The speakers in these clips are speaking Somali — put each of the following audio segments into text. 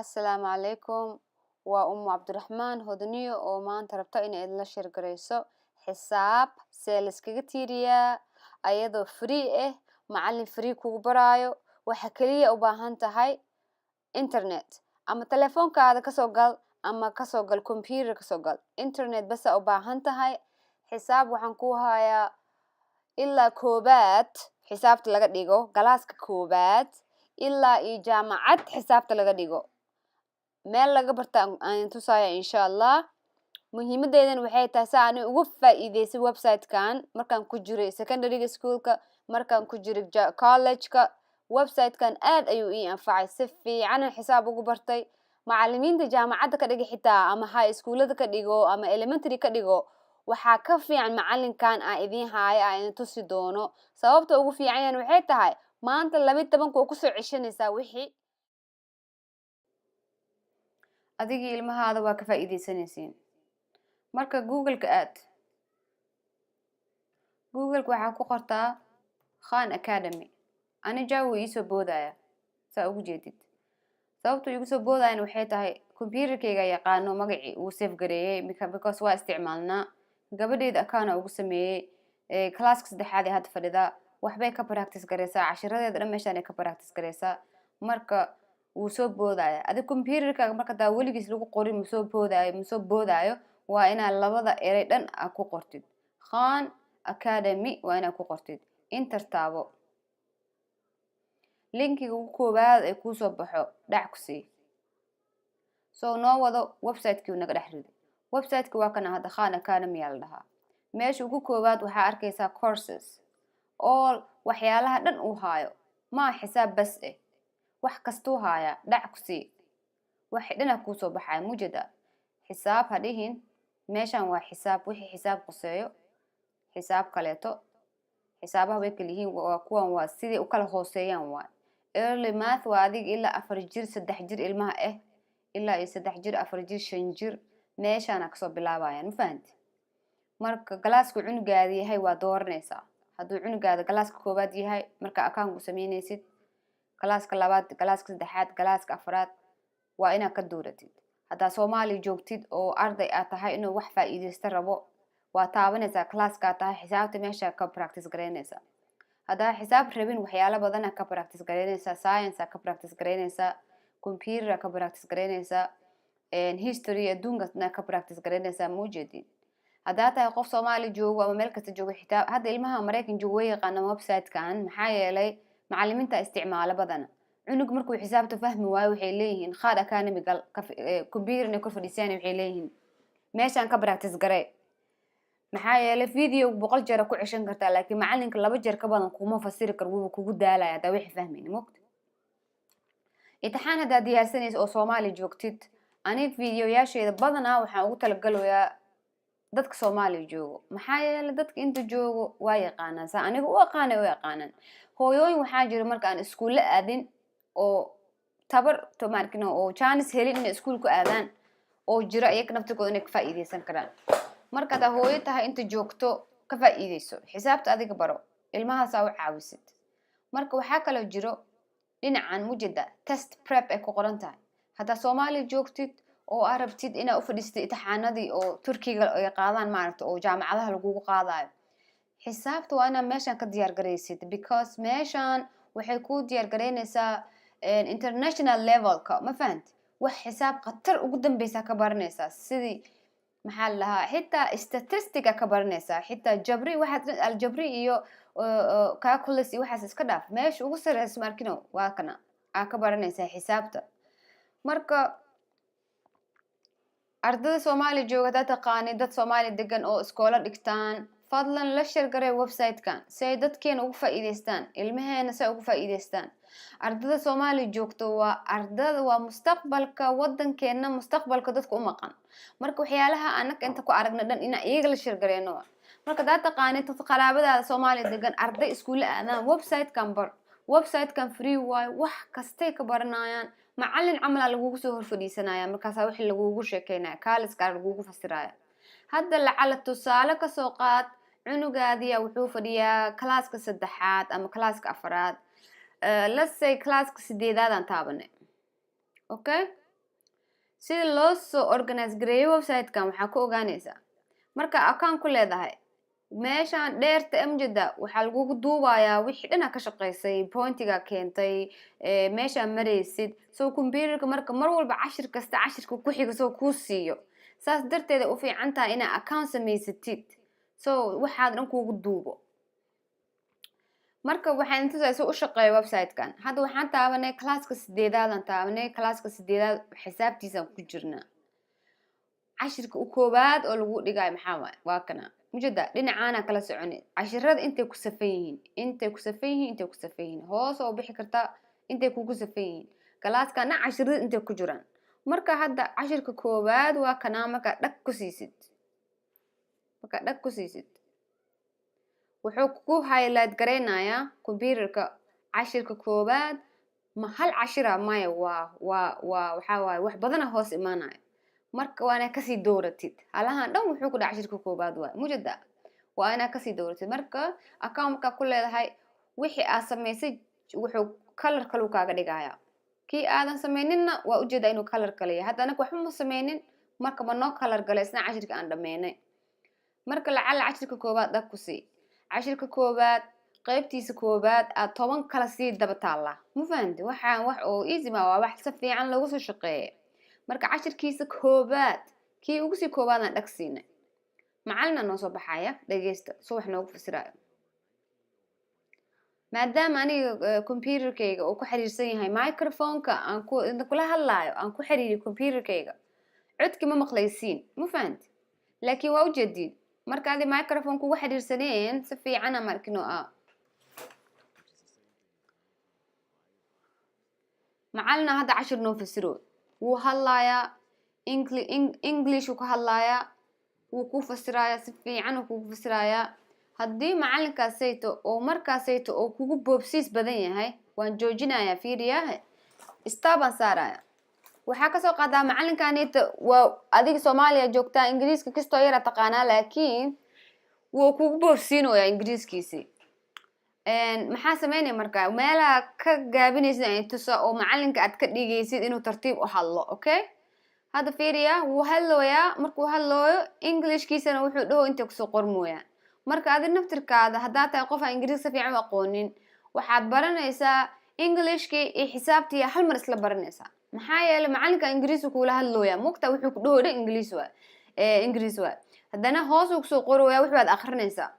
Assalaamu calaykum. Waa Cabdiraxmaan Hodniyo oo maanta rabta in aad la shirgareyso xisaab see la iskaga tiiriyaa ayadoo free ah macallin free kugu baraayo waxa kaliya u baahan tahay internet ama telefoonkaada ka soo gal ama ka soo gal computer ka soo gal internet bas u baahan tahay xisaab waxaan ku hayaa ilaa koobaad xisaabta laga dhigo galaaska koobaad ilaa iyo jaamacad xisaabta laga dhigo meel laga barta aan tusaya insha Allah muhiimadeedan waxay tahay saan ugu faa'iideysay website-kan markaan ku jiray secondary school-ka markaan ku jiray college-ka website-kan aad ayuu ii anfacay si fiican xisaab ugu bartay macallimiinta jaamacadda ka dhigay xitaa ama high school-da ka dhigo ama elementary ka dhigo waxa ka fiican macallinkan aan idin hayo aan tusi doono sababta ugu fiican waxay tahay maanta 12 ku soo cishanaysaa wixii adigii ilmahaada waa ka faa'iideysanaysiin marka google-ka aad google-ka waxa ku qortaa Khan Academy ani jaawi ii soo boodaya saa ugu jeedid sababta igu soo boodayna waxay tahay computer-kayga yaqaano magacii uu save gareeyay because waa isticmaalnaa gabadheeda account ugu sameeyay classka saddexaad ee hadda fadhida waxbay ka practice gareysaa cashiradeeda dhan meeshaan ay ka practice gareysaa marka uu soo boodaya adi computer-kaaga marka daa weligiis lagu qorin soo boodaayo waa inaad labada eray dhan ku qortid Khan Academy waa inaad ku qortid enter taabo linkiga ugu koobaad ee ku soo baxo dhac ku sii soo noo wado website-kii naga dhex riday website-ka waa kana hadda Khan Academy la dhahaa meesha ugu koobaad waxa arkaysaa courses all waxyaalaha dhan uu haayo ma xisaab bas wax kastuu haaya dhac ku sii wax dhina ku soo baxay mujada xisaab hadihin meeshan waa xisaab wixii xisaab quseeyo xisaab kaleeto xisaabaha way kala yihiin waa kuwan waa sidii u kala hooseeyaan waa early math waa adig ilaa 4 jir 3 jir ilmaha ilaa 3 jir 4 jir 5 jir meeshaan ka soo bilaabayaan ma fahanti marka galaaska cunugaada yahay waa dooranaysaa hadduu cunugaada galaaska koobaad yahay marka account ku sameynaysid galaaska labaad galaaska saddexaad galaaska afraad waa inaad ka dooratid hadda Soomaali joogtid oo arday aad tahay inuu wax faa'iideysto rabo waa taabanaysaa galaaska tahay xisaabta meesha ka practice gareynaysaa hadda xisaab rabin waxyaalo badan ka practice gareynaysaa science ka practice gareynaysaa computer ka practice gareynaysaa history adduunka ka practice gareynaysaa muujeedin hadda tahay qof Soomaali joogo ama meel kasta joogo xitaa hadda ilmaha Mareykan joogo way yaqaan website-kan maxaa yeelay macallimiinta isticmaala badan cunug markuu xisaabta fahmi waayo waxay leeyihiin Khan Academy gal computer ku fadhiisana waxay leeyihiin meeshaan ka practice garee maxaa yeelay video 100 jeer ku cishan kartaa laakiin macallinka 2 jeer ka badan kuma fasiri karo wuu kugu daalaya hada wixii fahmin moogta imtixaan hada diyaarsanayso oo Soomaali joogtid ani video-yaasheeda badanaa waxaan ugu talagalayaa dadka Soomaali joogo maxaa yeelay dadka inta joogo waa yaqaanaan saa anigu u yaqaanan hooyooyin waxaa jira marka aan iskuul aadin oo tabar to markino oo chance helin in iskuul ku aadaan oo jira iyaga naftigooda inay ka faa'iideysan karaan marka taa hooyo tahay inta joogto ka faa'iideyso xisaabta adiga baro ilmaha saa u caawisid marka waxa kale jiro dhinacan mujada test prep ay ku qoran tahay hadda Soomaali joogtid oo arabtid ina u fadhiistay imtixaanadii oo Turkiga ay qaadaan maaragta oo jaamacadaha lagu qaadayo xisaabta waa ina meeshan ka diyaar gareysid because meeshan waxay ku diyaar gareynaysaa international level-ka ma fahanti wax xisaab qatar ugu dambaysa ka baranaysaa sidii maxaa lahaa xitaa statistic ka baranaysaa xitaa jabri waxa aljabri iyo calculus iyo waxaas iska dhaaf meesha ugu sareysa markino waa kana ka baranaysaa xisaabta marka ardayda Soomaali jooga taqaani dad Soomaali degan oo iskoola dhigtaan fadlan la share garee website-kan si ay dadkeen ugu faa'iideystaan ilmaheena si ugu faa'iideystaan ardayda Soomaali joogto waa ardayda waa mustaqbalka wadankeena mustaqbalka dadku u maqan marka waxyaalaha anaka inta ku aragna dhan ina iyaga la share gareeno marka dad taqaani dad qaraabadaada Soomaali degan arday iskuul aadaan website-kan bar website-kan free way wax kastay ka baranayaan macallin camal lagu soo horfadhiisanaya markaas wixii lagu sheekeynaa kaaliska lagu fasiraya hadda lacala tusaale ka soo qaad cunugaadiya wuxuu fadhiyaa classka saddexaad ama classka afraad let's say classka 8aad aan taabanay okay sida loo soo organize gareeyo website-kan waxaa ku ogaanaysaa marka account ku leedahay meeshaan dheerta amjada waxaa lagugu duubayaa wixii dhana ka shaqaysay pointiga keentay meeshaan maraysid soo computerka marka mar walba cashir kasta cashirka ku xiga soo kuu siiyo saas darteeda u fiican tahay inaa account samaysatid soo waxaad dhan kuugu duubo marka waxaan intaas u shaqeeyo website-kan hadda waxaan taabanay classka 8-aadan taabanay classka 8-aad xisaabtiisaan ku jirnaa cashirka u koobaad oo lagu dhigay maxaa waa kana mujada dhinacaana kala soconay cashirada intay ku safan yihiin hoos oo bixi karta intay kugu safan yihiin kalaaskana cashirada intay ku jiraan marka hadda cashirka koobaad waa kana marka dhag ku siisid wuxuu ku highlight gareynayaa computerka cashirka koobaad ma hal cashira maya waxa waaye wax badan hoos imaanaya marka waana kasii dooratid halahan dhan wuxuu ku dhac cashirka koobaad waay mujada waa inaa kasii dooratid marka account-ka ku leedahay wixii aad samaysay wuxuu color kale kaaga dhigaya kii aadan samayninna waa ujeedaa inuu color kale yahay hadda anaga waxba ma samaynin marka ma noo color galay isna cashirka aan dhameynay marka lacala cashirka koobaad dhag ku sii cashirka koobaad qaybtiisa koobaad aad 10 kala sii daba taala ma fahanti waxaan wax oo easy ma waa wax si fiican lagu soo shaqeeyo marka cashirkiisa koobaad kii ugu sii koobaadna dhag siinay macalina noo soo baxaya dhageysta soo wax noogu fasiraayo maadaama aniga computerkayga uu ku xiriirsan yahay microphone-ka aan kula hadlaayo aan ku xiriiriyo computerkayga codki ma maqlaysiin ma fahanti laakiin waa ujeedid marka adi microphone kugu xiriirsaneen si fiican ama arkino macalina hadda cashir noo fasiro wuu hadlayaa English uu ka hadlayaa wuu ku fasirayaa si fiican uu kugu fasirayaa haddii macalinkaas sayto oo markaas sayto oo kugu boobsiis badan yahay waan joojinayaa fiiriyaha istaaban saaraya waxaa kasoo qaadaa macalinkaanita waa adiga Soomaaliya joogtaa Ingiriiska kastoo yara taqaanaa laakiin wuu kugu boobsiinoyaa Ingiriiskiisi maxaa sameynay markaa meelaha ka gaabinaysid ay tusa oo macalinka aad ka dhigaysid inuu tartiib u hadlo okay hadda fiiriya wuu hadlooyaa markuu hadlooyo Englishkiisana wuxuu dhaho inta kusoo qormooyaa marka adi naftirkaada haddaa tahay qof aan Ingiriis si fiican u aqoonin waxaad baranaysaa Englishki iyo xisaabtii hal mar isla baranaysaa maxaa yeelay macalinka Ingiriis kula hadlooyaa mugta wuxuu ku dhaho Ingiriis waa haddana hoos uu kusoo qorooyaa wuxuu aad akhrinaysaa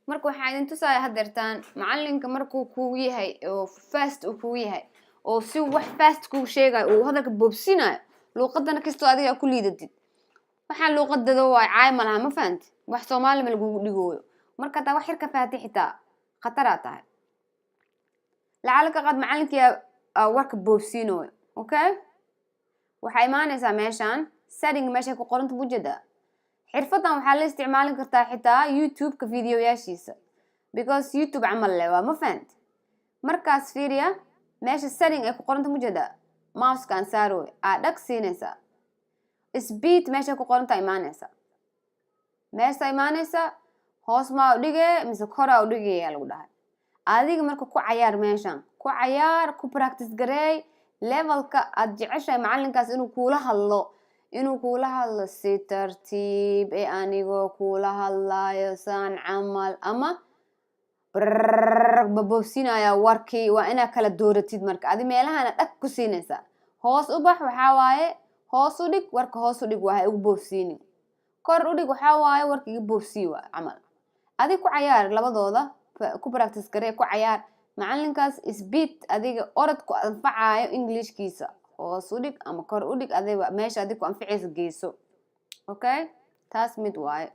marka waxaa idin tusaaya hadeertaan macalinka markuu kugu yahay oo fast uu kugu yahay oo si wax fast kugu sheegayo oo hadalka boobsinayo luqadana kastoo adiga ku liidadid waxaan luqadada waa caay malaha ma fahanti wax Soomaali ma lagu dhigooyo marka taa wax xirka faatixitaa khatara tahay lacalka qad macalinka warka boobsiinoyo okay waxay imaanaysaa meeshaan setting meesha ku qoranta mujada xirfadan waxaa la isticmaali kartaa xitaa YouTube-ka videoyaashiisa because YouTube camal leh waa ma fahanti markaas fiiriya meesha setting ay ku qoranta mujada mouse-kan saaro aad dhag siinaysaa speed meesha ku qoranta imaanaysa hoos ma u dhigay mise kor u dhigay lagu dhahay adiga marka ku cayaar meeshan ku cayaar ku practice gareey levelka aad jeceshahay macalinkaas inuu kuula hadlo si tartiib ee anigoo kuula hadlayo saan camal ama baboosinaya warkii waa inaa kala dooratid marka adi meelahana dhag ku siinaysaa hoos u bax waxaa waaye hoos u dhig warka hoos u dhig waa ugu boobsiinin kor u dhig waxaa waaye warka iga boobsii waa camal adi ku cayaar labadooda ku practice garee ku cayaar macalinkaas speed adiga orod ku anfacayo Englishkiisa hoos u dhig ama kor u dhig adiga meesha adiga ku anficaysa geyso okay taas mid waaye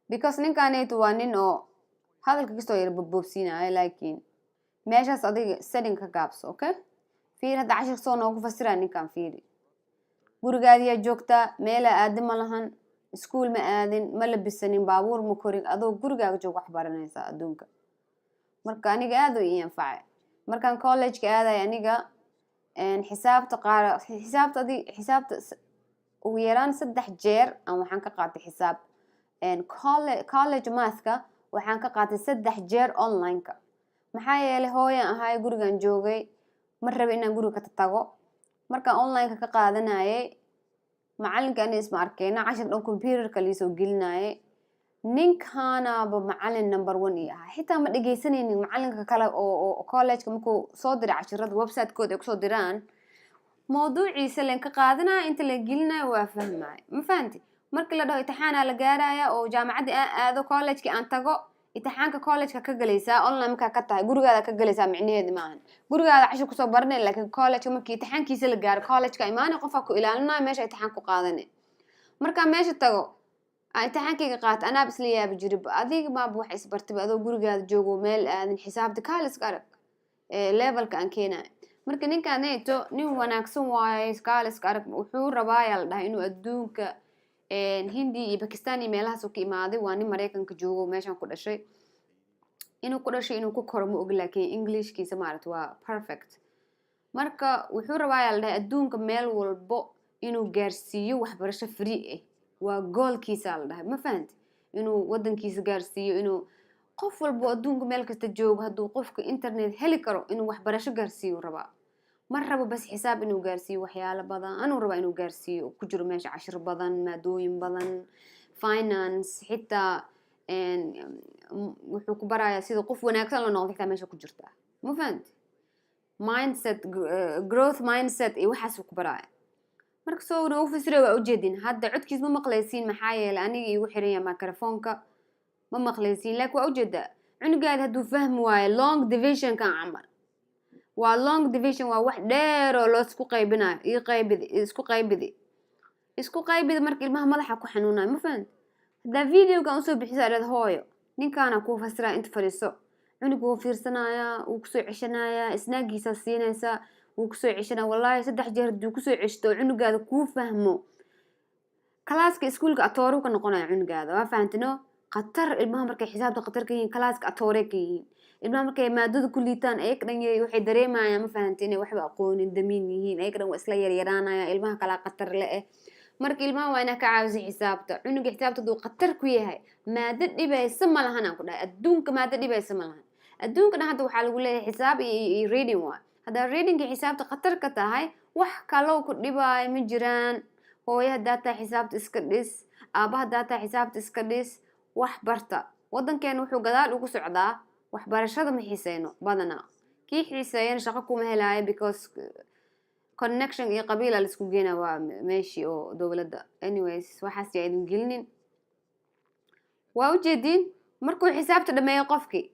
because ninkaanaytu waa nin oo hadalka kastoo yar boobsiinayo laakiin meeshaas adiga setting ka gaabso okay fiir hadda cashir soo noogu fasiraa ninkan fiiri gurigaadiyaa joogtaa meela aadi ma lahan iskuul ma aadin ma labisanin baabuur ma korin adoo gurigaaga joog wax baranaysaa adduunka marka aniga aad u ii anfacay markaan college-ka aaday aniga xisaabta ugu yaraan 3 jeer aan waxaan ka qaatay xisaab college mathka waxaan ka qaatay 3 jeer online-ka maxaa yeelay hooyan ahay gurigan joogay ma rabay inaan guriga ka tago markaan online ka qaadanayay macalinka ani isma arkeyna cashir dhan computerka liisoo gelinayay ninkaanaaba macalin number 1 ii ahaa xitaa ma dhegeysanaynin macalinka kale oo college-ka markuu soo diray cashirada website-kooda ay kusoo diraan mawduuciisa leen ka qaadanaya inta la gelinayo waa fahmaya ma fahanti markii la dhaho imtixaana la gaaraya oo jaamacadda aan aado college-ki aan tago imtixaanka college-ka ka galaysaa online markaa ka tahay gurigaada ka galaysaa micnaheedu maahan gurigaada cashir kusoo baranay laakiin college-ka markii imtixaankiisa la gaaro college-ka imaanay qofaa ku ilaalinaya meesha imtixaan ku qaadanay markaa meesha tago imtixaankayga qaata anaab isla yaabi jirib adiga maaba wax isbartay adoo gurigaada joogo meel aadan xisaabta kaaliska arag levelka aan keenayo marka ninkaanayto nin wanaagsan waaye kaaliska arag wuxuu rabaa yaa la dhahay inuu adduunka hindi iyo bakistan iyo meelahaas ka imaaday waa nin mareykanka joogo meeshaan ku dhashay inuu ku dhashay inuu ku koro ma og laakiin englishkiisa maaragta waa perfect marka wuxuu rabaa yaa la dhahay adduunka meel walbo inuu gaarsiiyo waxbarasho free ah waa goolkiisa la dhahay ma fahanti inuu wadankiisa gaarsiiyo inuu qof walbo adduunka meel kasta joogo hadduu qofka internet heli karo inuu waxbarasho gaarsiiyo rabaa ma rabo bas xisaab inuu gaarsiiyo waxyaalo badan anuu rabaa inuu gaarsiiyo ku jiro meesha cashir badan maadooyin badan finance xitaa wuxuu ku barayaa sida qof wanaagsan la noqdo xitaa meesha ku jirta ma fahanti mindset growth mindset iyo waxaas ku baraya marka soo noo fasiro waa ujeedin hadda codkiis ma maqlaysiin maxaa yeelay aniga igu xiran yahay microphone-ka ma maqlaysiin laakiin waa ujeedaa cunugaada hadduu fahmi waayo long division kan camal waa long division waa wax dheer oo loo isku qaybinayo isku qaybidi marka ilmaha madaxa ku xanuunayo ma fahanti haddaa videogan usoo bixisaa dheed hooyo ninkaana kuu fasiraa inta fadhiiso cunuga wuu fiirsanayaa wuu kusoo ceshanayaa isnaagiisaa siinaysaa wuu kusoo ceshanaya wallaahi 3 jeer hadduu kusoo ceshto oo cunugaada kuu fahmo kalaaska iskuulka atooru ka noqonaya cunugaada waa fahantino qatar ilmaha markay xisaabta qatar ka yihiin kalaaska atoore ka yihiin ilmaha markay maadada ku liitaan ayag dhan waxay dareemayaan ma fahantin inay waxba aqoonin damiin yihiin ayag dhan waa isla yaryaraanaya ilmaha kala qatar le marka ilmaha waa inaa ka caawisa xisaabta cunuga xisaabta hadduu qatar ku yahay maado dhibaysa ma lahan aan ku dhahay adduunka maado dhibaysa ma lahan adduunka dhan hadda waxaa lagu leeyahay xisaab iyo reading waa haddaa readingka xisaabta qatar ka tahay wax kaloo ku dhibaayo ma jiraan hooyo haddaa tahay xisaabta iska dhis aaba haddaa tahay xisaabta iska dhis wax barta wadankeena wuxuu gadaal ugu socdaa waxbarashada ma xiiseyno badanaa kii xiiseeyana shaqo kuma helaayo because connection iyo qabiila la isku geena waa meeshii oo dowladda anyways waxaas yaa idin gelinin waa ujeedin markuu xisaabta dhameeyo qofkii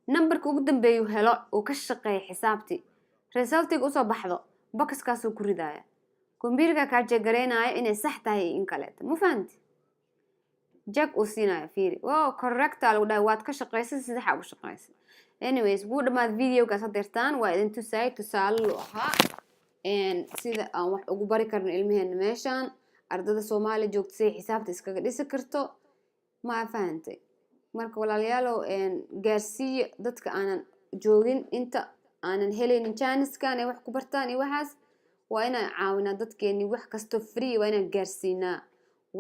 numberka ugu dambeeyu helo uu ka shaqeeyo xisaabtii resultiga usoo baxdo boxkaasuu ku ridaya computerka kaa jeegareynayo inay sax tahay in kaleeto ma fahanti jack uu siinayo fiiri wow correcta lagu dhahay waad ka shaqeysay si saxa ugu shaqeysay anyways wuu dhamaad videogaas hadeertaan waa idin tusay tusaale loo ahaa sida aan wax ugu bari karno ilmaheena meeshaan ardada Soomaali joogta si xisaabta iskaga dhisi karto ma fahantay marka walaalayaalo gaarsiiyo dadka aanan joogin inta aanan helin chance-kan ay wax ku bartaan iyo waxaas waa inaan caawinaa dadkeeni wax kasto free waa inaan gaarsiinaa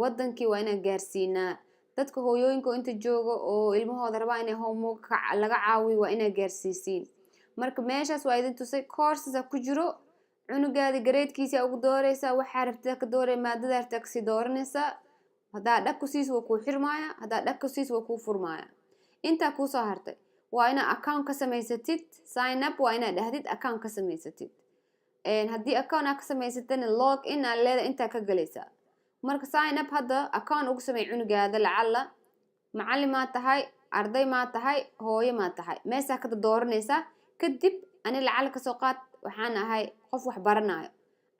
wadankii waa inaan gaarsiinaa dadka hooyooyinka inta joogo oo ilmahooda rabaa inay homework laga caawiyo waa inaan gaarsiisiin marka meeshaas waa idin tusay courses ku jiro cunugaadi grade-kiisa ugu dooreysaa waxa rabtaa ka doorey maadada rabtaa kasi dooranaysaa haddaa dhag ku siis waa kuu xirmaaya haddaa dhag ku siis waa kuu furmaaya intaa kuu soo hartay waa inaa account ka samaysatid sign up waa inaa dhahdid account ka samaysatid haddii account aa ka samaysatana log in aa leeda intaa ka galaysaa marka sign up hadda account ugu samey cunugaada lacala macallin maa tahay arday maa tahay hooyo maa tahay meeshaa kada dooranaysaa kadib ani lacala kasoo qaad waxaan ahay qof wax baranayo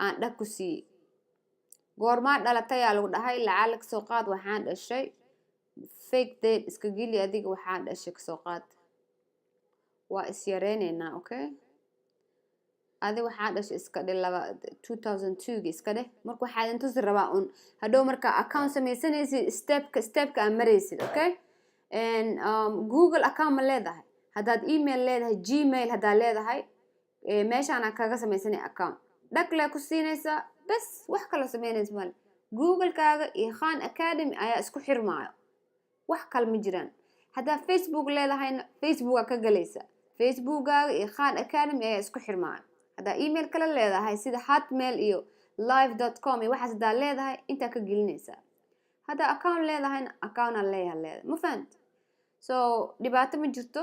aan dhag ku siiyey goormaa dhalatay aa lagu dhahay lacala kasoo qaad waxaan dhashay fake date iska geli adiga waxaan dhashay kasoo qaad waa isyareynayna okay adi waxaan dhashay iska dheh 2002 iska dheh marka waxaa idin tusi rabaa un hadhow marka account samaysanaysid stepka aan maraysid okay Google account ma leedahay haddaad email leedahay Gmail haddaad leedahay meeshaana kaga samaysanay account dhag le ku siinaysaa bas wax kala samaynaysa male Google-kaaga iyo Khan Academy ayaa isku xirmaayo wax kale ma jiraan haddaa Facebook leedahayna Facebook ka galaysa facebookaaga iyo Khan Academy ayaa isku xirmaayo haddaa email kala leedahay sida hotmail iyo live.com iyo waxaas haddaa leedahay intaa ka gelinaysaa haddaa account leedahayna account aan leeyahay ma fahant so dhibaato ma jirto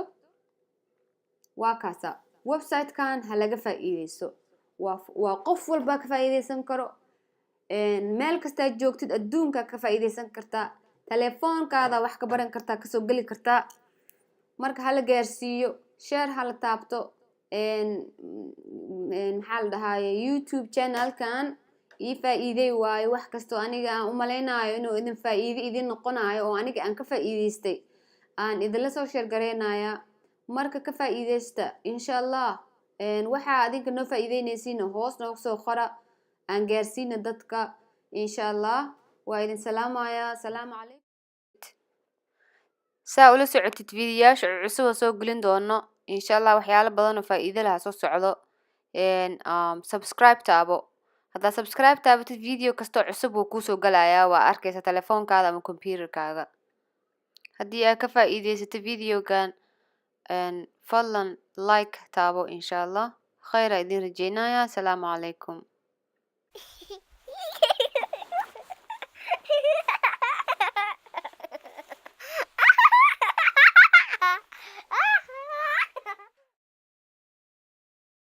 waa kaasa website-kan ha laga faa'iideysto waa qof walba ka faa'iideysan karo meel kasta joogtid adduunka ka faa'iideysan kartaa telefoonkaada wax ka baran kartaa kasoo geli kartaa marka hala gaarsiiyo share hala taabto maxaa la dhahaye YouTube channelkan ii faa'iiday waayo wax kastoo aniga aan u malaynayo inuu idin faa'iido idin noqonayo oo aniga aan ka faa'iideystay aan idinla soo share gareynaya marka ka faa'iideysta insha Allah waxaa adinka noo faa'iideynaysiin hoos noogu soo qora aan gaarsiina dadka insha Allah waa idin salaamaya salaamu calaykum saa ula socotid fiidiyoyaasha cusub oo soo gelin doono insha Allah waxyaalo badan oo faa'iido leh soo socdo subscribe taabo haddaa subscribe taabatid video kasta cusub oo ku soo galaya waa arkaysa telefoonkaada ama computerkaaga haddii aad ka faa'iideysatay videogan fadlan like taabo insha Allah khayr idin rajeynaya salaamu calaykum